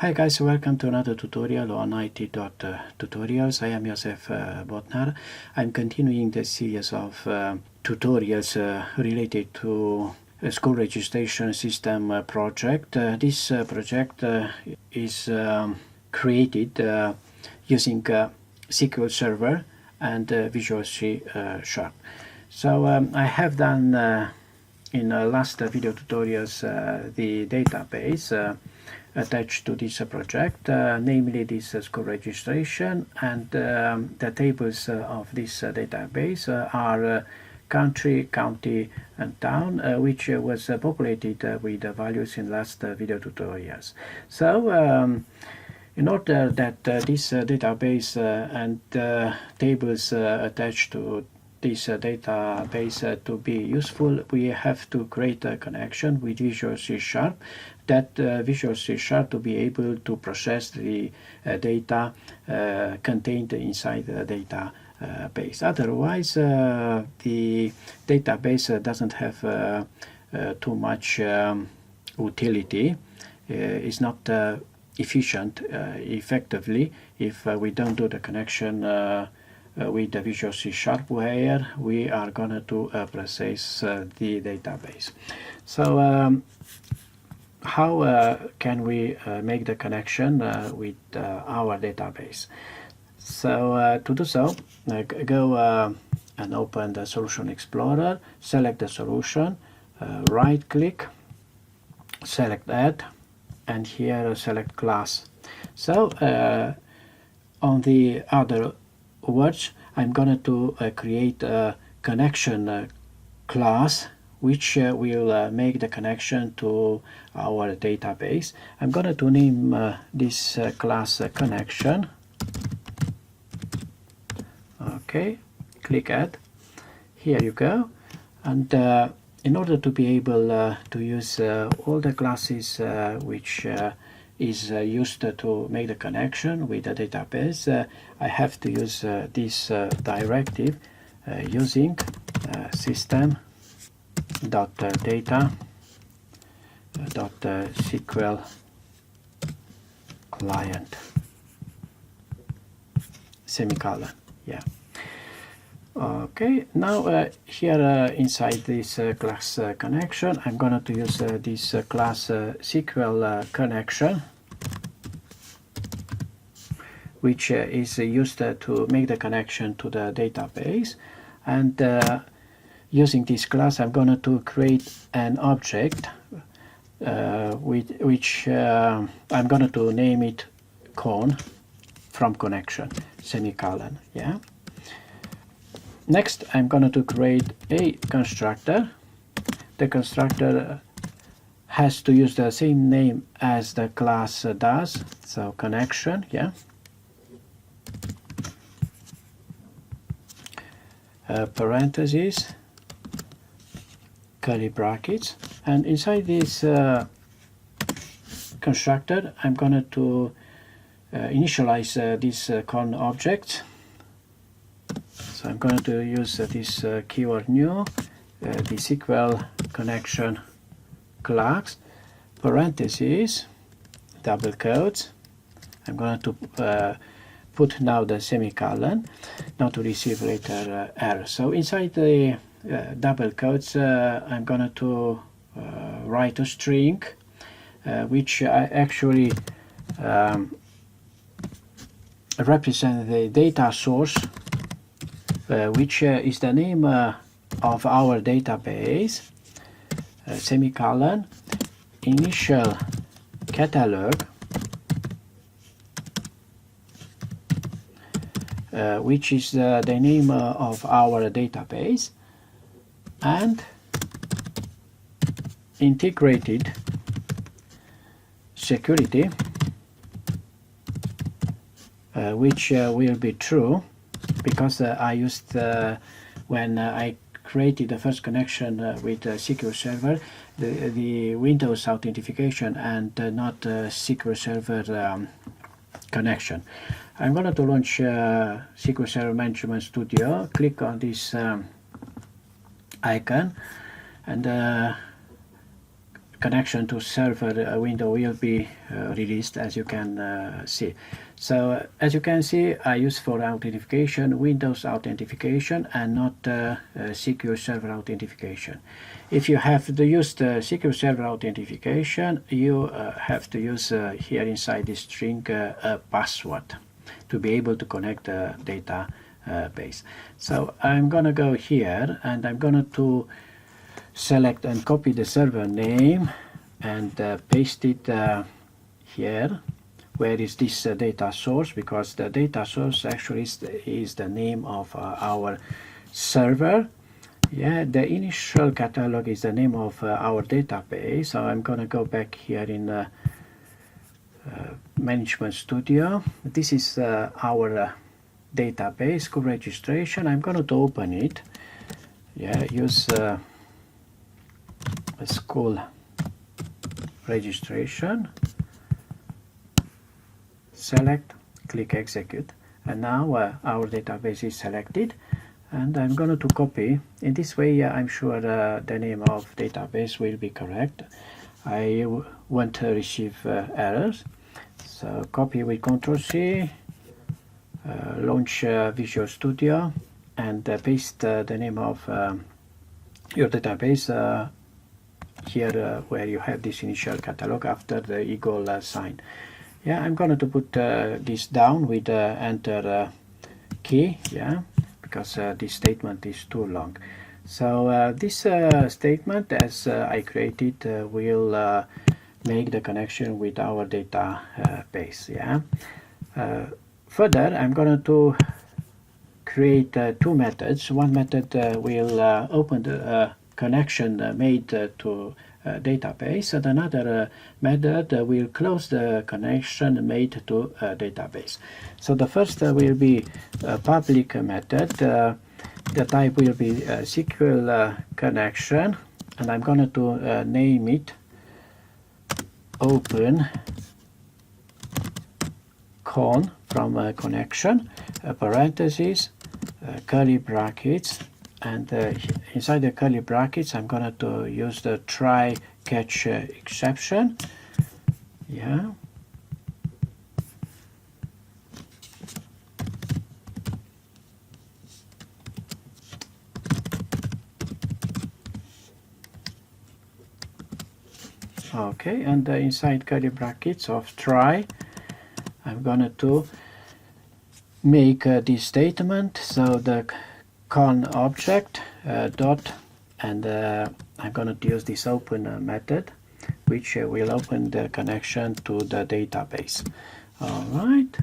Hi guys, welcome to another tutorial on IT.tutorials. I am Josef Botnar. I'm continuing the series of tutorials related to a school registration system project. This project is created using SQL Server and Visual C#. So I have done in last video tutorials the database attached to this project, namely this school registration, and the tables of this database are country, county and town, which was populated with the values in last video tutorials. So in order that this database and tables attached to this database to be useful, we have to create a connection with Visual C#. That Visual C# to be able to process the data contained inside the database. Otherwise, the database doesn't have too much utility. It's not efficient effectively if we don't do the connection with the Visual C# where we are going to process the database. So how can we make the connection with our database? So to do so, go and open the Solution Explorer, select the solution, right click, select Add, and here select Class. So on the other words, I'm going to create a connection class which will make the connection to our database. I'm going to name this class connection. Okay, click Add. Here you go. And in order to be able to use all the classes which is used to make the connection with the database, I have to use this directive using system.data.SQL client semicolon. Yeah. Okay, now here inside this class connection, I'm going to use this class SQL connection, which is used to make the connection to the database. And using this class, I'm going to create an object with which I'm going to name it con from connection semicolon. Yeah. Next, I'm going to create a constructor. The constructor has to use the same name as the class does, so connection. Yeah. Parentheses, curly brackets, and inside this constructor I'm going to initialize this con object. So I'm going to use this keyword new, the SQL connection class, parentheses, double quotes. I'm going to put now the semicolon, not to receive later error. So inside the double quotes, I'm going to write a string, which I actually represent the data source, which is the name of our database, semicolon, initial catalog, which is the name of our database, and integrated security, which will be true because I used when I created the first connection with SQL Server the Windows authentication and not SQL Server connection. I'm going to launch SQL Server Management Studio. Click on this icon and connection to server window will be released, as you can see. So as you can see, I use for authentication Windows authentication and not SQL Server authentication. If you have to use the SQL Server authentication, you have to use here inside this string a password to be able to connect the database. So I'm gonna go here and I'm gonna to select and copy the server name and paste it here. Where is this data source? Because the data source actually is the name of our server. Yeah, the initial catalog is the name of our database. So I'm gonna go back here in Management Studio. This is our database, school registration. I'm going to open it. Yeah, use school registration. Select, click execute, and now our database is selected. And I'm going to copy. In this way, I'm sure the name of database will be correct. I won't receive errors. So copy with Ctrl+C, launch Visual Studio, and paste the name of your database here where you have this initial catalog after the equal sign. Yeah, I'm going to put this down with the enter key, yeah, because this statement is too long. So this statement, as I created, will make the connection with our database. Yeah. Further, I'm going to create two methods. One method will open the connection made to database, and another method will close the connection made to database. So the first will be a public method. The type will be SQL connection, and I'm going to name it open con from connection, parentheses, curly brackets, and inside the curly brackets I'm going to use the try catch exception. Yeah. Okay, and inside curly brackets of try, I'm going to make this statement. So the con object dot, and I'm going to use this open method, which will open the connection to the database. All right.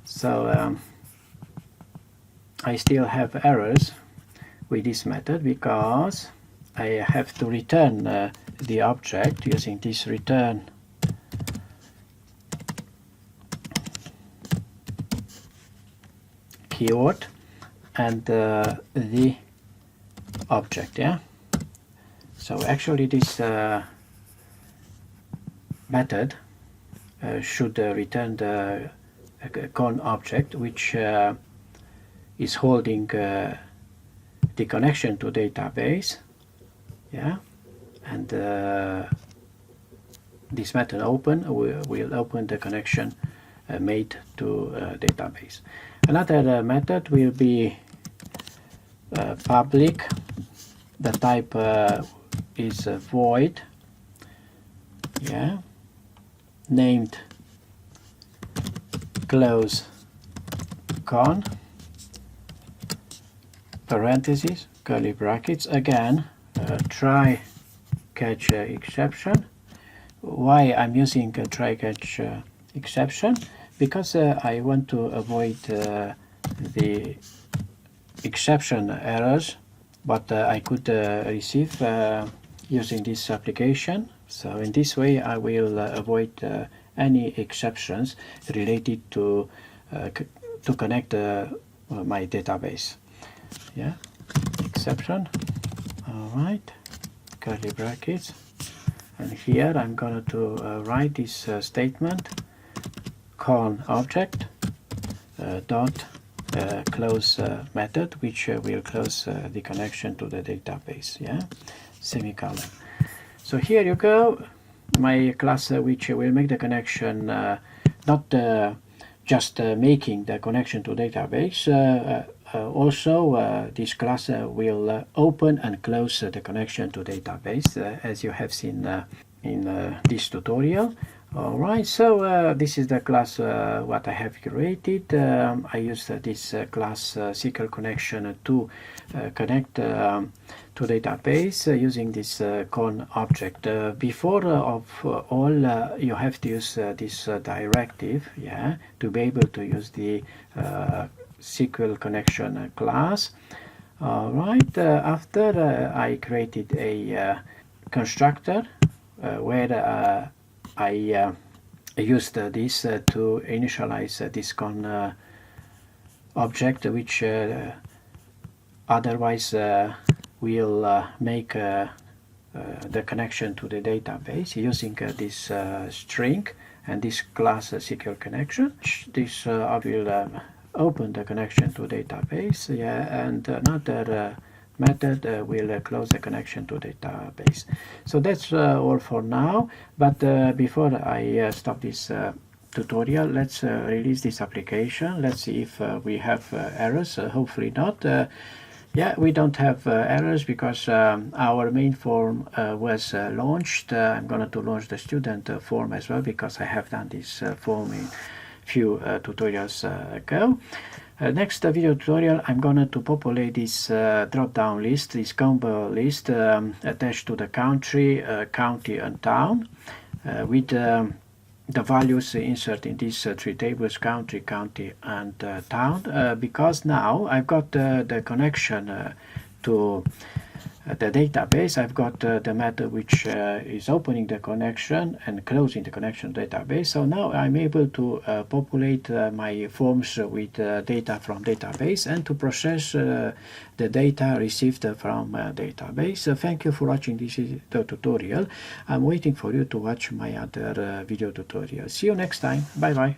So I still have errors with this method because I have to return the object using this return keyword and the object. Yeah. So actually this method should return the con object, which is holding the connection to database. Yeah. And this method open will open the connection made to database. Another method will be public. The type is void. Yeah. Named close con, parentheses, curly brackets, again try catch exception. Why I'm using a try catch exception? Because I want to avoid the exception errors, but I could receive using this application. So in this way I will avoid any exceptions related to connect my database. Yeah, exception. All right, curly brackets, and here I'm going to write this statement con object dot close method, which will close the connection to the database. Yeah, semicolon. So here you go, my class which will make the connection, not just making the connection to database. Also, this class will open and close the connection to database, as you have seen in this tutorial. Alright, so this is the class what I have created. I used this class SQL connection to connect to database using this con object. Before of all, you have to use this directive, yeah, to be able to use the SQL connection class. Alright, after I created a constructor where I used this to initialize this con object, which otherwise will make the connection to the database using this string and this class SQL connection. This will open the connection to database, yeah, and another method will close the connection to database. So that's all for now, but before I stop this tutorial, let's release this application. Let's see if we have errors. Hopefully not. Yeah, we don't have errors because our main form was launched. I'm going to launch the student form as well because I have done this form in few tutorials ago. Next video tutorial, I'm going to populate this drop-down list, this combo list attached to the country, county and town with the values inserted in these three tables: country, county and town, because now I've got the connection to the database. I've got the method which is opening the connection and closing the connection database. So now I'm able to populate my forms with data from database and to process the data received from database. Thank you for watching this tutorial. I'm waiting for you to watch my other video tutorial. See you next time. Bye bye.